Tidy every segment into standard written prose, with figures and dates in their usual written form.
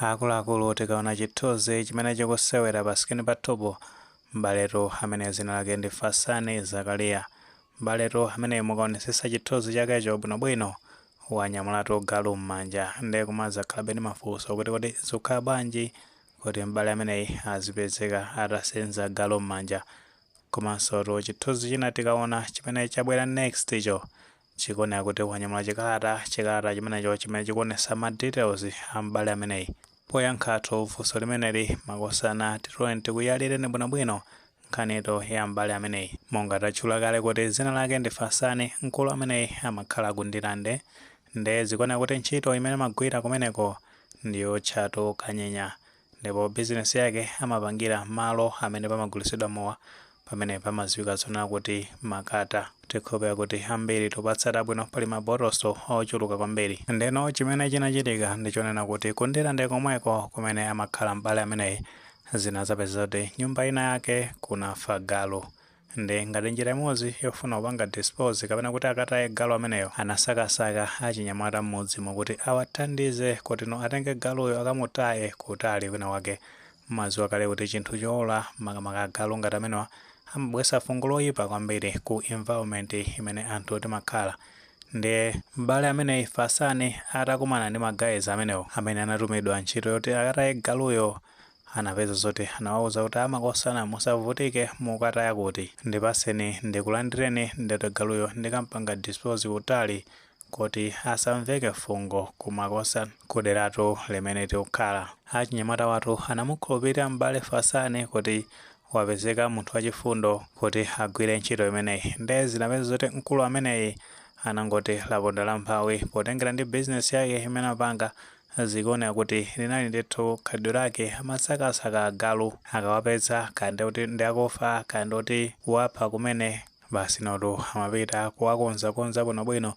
akuluakulu tikaona chithunzi chimene chikusewera pa skrini pathupo mbaletu amene zina lake ndi Fasani Zakaria. Mbaletu amene mukaonesesa chithunzi chakecho bwinobwino wanyamulatu galu m'manja ndi kumazakhala ndi mafunso kuti zikukhala bwanji kuti mbale ameneyi azipezeka atasenza galu m'manja. Komanso chithunzi china tikaona chimene chabwera next icho chikuoneka kuti wanyamula chikalata chimenecho chimene chikuonesa ma details a mbale ameneyi. Poyankhatu funso limeneli makosana titoni tikuyalireni bwinobwino nkhanitu ya mbale ameneyi. Monga tatchula kale kuti zina lake ndi Fasani, mkulu ameneyi amakhala ku Ndilande ndi zikuoneka kuti ntchito imene amagwira kumeneko ndiyo tchatu kanyenya, ndipo bizinesi yake amapangira malo amene pamagulisidwa mowa pamene pamadziwika zona kuti makata. Tikhulupirira kuti ambiri topatsata bwino pali mabotoso ochuluka kwambiri. Ndeno chimene chinachitika ndichonena kuti ku Ndilande komweko kumene amakhala mbale ameneyi zina zapeza kuti nyumba ina yake kunafa galu, ndi ngati njira imodzi yofuna kupanga dispose kapena kuti akataye galu ameneyo anasakasaka achinyamata m'mudzi kuti awathandize kuti atenge galuyo akamutaye kutali kwina kwake. Madziwa kale kuti chinthu chola makamaka galu ngati amenewa amabweretsa fungo loyipa kwambiri ku environment imene anthu timakhala. Ndi mbale ameneyi Fasani atakumana ndi magayizi amenewo amene anatumidwa ntchito yoti akataye galuyo, anapeza zoti anawawuza kuti amakosana musavutike mukataya kuti ndipaseni ndikulandireni ndete galuyo ndikampanga dispose kutali kuti asamveke fungo kumakosa kuderatu limene tikukhala. Achinyamata watu anamukhulupirira mbale Fasani kuti wapezeka munthu wachifundo kuti agwire ntchito imeneyi. Ndi zinapeza zoti mkulu ameneyi anangoti laponda la mphawi potengera ndi bizinesi yake imene apanga zikuoneka kuti linali ndithu khalidwe lake amasakasaka galu akawapeza kandi kuti ndi akufa kandi kuti wapha kumene basi notu amapita kuwakonzakonza bwinobwino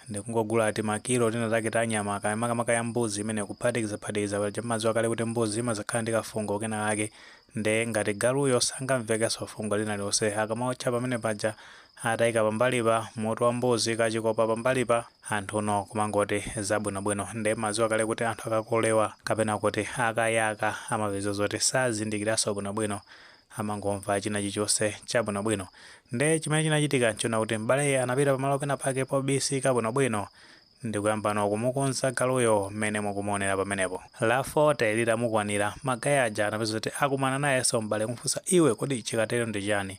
ndi kungogula makilo take ta nyama makamaka ya mbuzi imene kuphatikizaphatikiza chamadziwa kale kuti mbuzi imazakhala ndi kafungo kena kake. Ndi ngati galuyo sangamvekenso fungo lina lonse akamawotcha pamene paja atayika pambalipa mutu wa mbuzi kachikopa pambalipa anthu kumangoti zabwinobwino. Ndi madziwa kale kuti anthu akakolewa kapena kuti akayaka amapeza zoti sazindikiranso bwinobwino, amangomva china chilichonse chabwinobwino. Ndi chimene chinachitika nchona kuti mbaleyi anapita pamalo pena pake pobisika bwinobwino ndikuyamba kumukonza galuyo mmene mukumuonera pamenepo. La 40 litamukwanira magayi aja anapeza kuti akumana nayenso mbale kumfunsa, iwe kodi chikatero ndi chani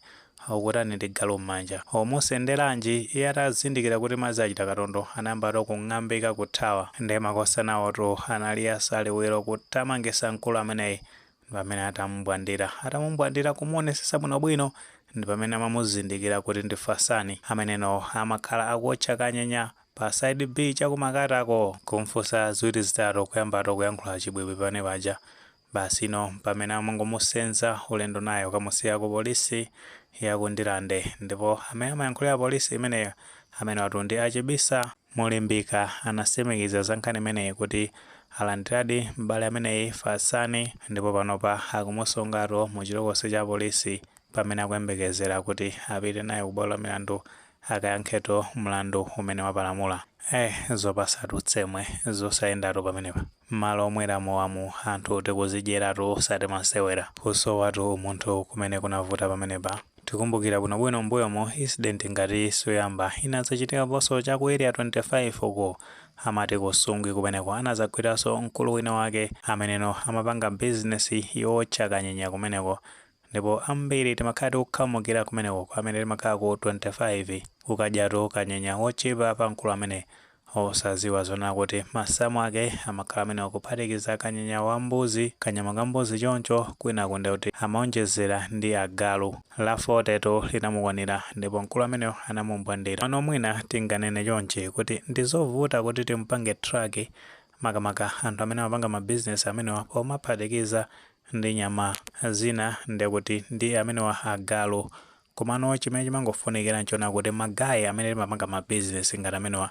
ukutani ndi galu m'manja omusenderanji. Iye atazindikira kuti madzi achita katondo anayamba kung'ambika kuthawa. Ndi makosanawotu anali asaliwiro kutamangisa mkulu ameneyi pamene atamubwandira kumuonesesa bwinobwino ndi pamene amamuzindikira kuti ndi Fasani ameneno amakhala akuotcha kanyenya pa side B chakumakatako kumfunsa ziwiri zitatu kuyamba kuyankhula chibwibwi pamene paja. Basi pamene amangomusenza ulendo naye ukamusiya ku polisi ya ku Ndilande, ndipo amene amayankhulira polisi imeneyo amene watu ndi achibisa mulimbika anasimikiza za nkhani imeneyi kuti alandiradi mbale ameneyi Fasani, ndipo panopa akumusongatu mu chilokosi cha polisi pamene akuyembekezera kuti apite naye ku bwalo la milandu akayankheto mlandu umene wapalamula. Zopasatu tsemwe zosayendatu pamenepa malo omweramo wamu anthu tikuzidyeratu osati masewera kusowatu munthu kumene kunavuta pamenepa. Tikumbukira bwinobwino mbuyomo incident ngati soyamba inazachitika ponso cha ku area 25 uko amati kusungwi kumeneko anazagwiranso mkulu wina wake ameneno amapanga bizinesi yotcha kanyenya kumeneko, ndipo ambiri timakhala tikukhamukira kumeneko amene timakhala ku 25 kukadyatu kanyenya wochipa pa mkulu amene osaziwa zona kuti masamu ake amakhala amene kuphatikiza kanyenya wa mbuzi, kanyama ka mbuzi choncho kwina kunde kuti amaonjezera ndi agalu. La 40 linamukwanira ndipo mkulu ameneyo anamubwandira. Pano mwina tinganene chonchi kuti ndizovuta kuti timpange track makamaka anthu amene amapanga mabizinesi amenewa pomaphatikiza ndi nyama zina ndekuti ndi amenewa agalu. Komano chimene chimangofunikira nchona kuti magayi amene timapanga mabizinesi ngati amenewa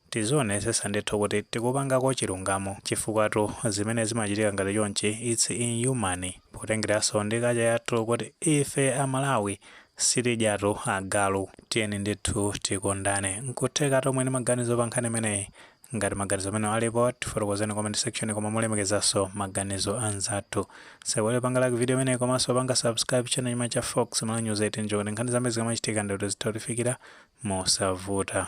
tizionesesa ndithu kuti tikupangako chilungamo, chifukwatu zimene zimachitika ngati chonchi it's inhuman potengeranso ndi kacha yathu kuti ife Amalawi sitidyatu agalu. Tiyeni ndithu tikondane nkutheka tomwe ni maganizo pa nkhani imeneyi ngati maganizo amene alipo tifotokozeni comment section, koma mulemekezaso maganizo anzathu. Sewele panga like video imene komanso panga subscribe channel cha Fox Malawi News 8 njoni nkhani zambiri zikamachitika ndi zithautifikira mosavuta.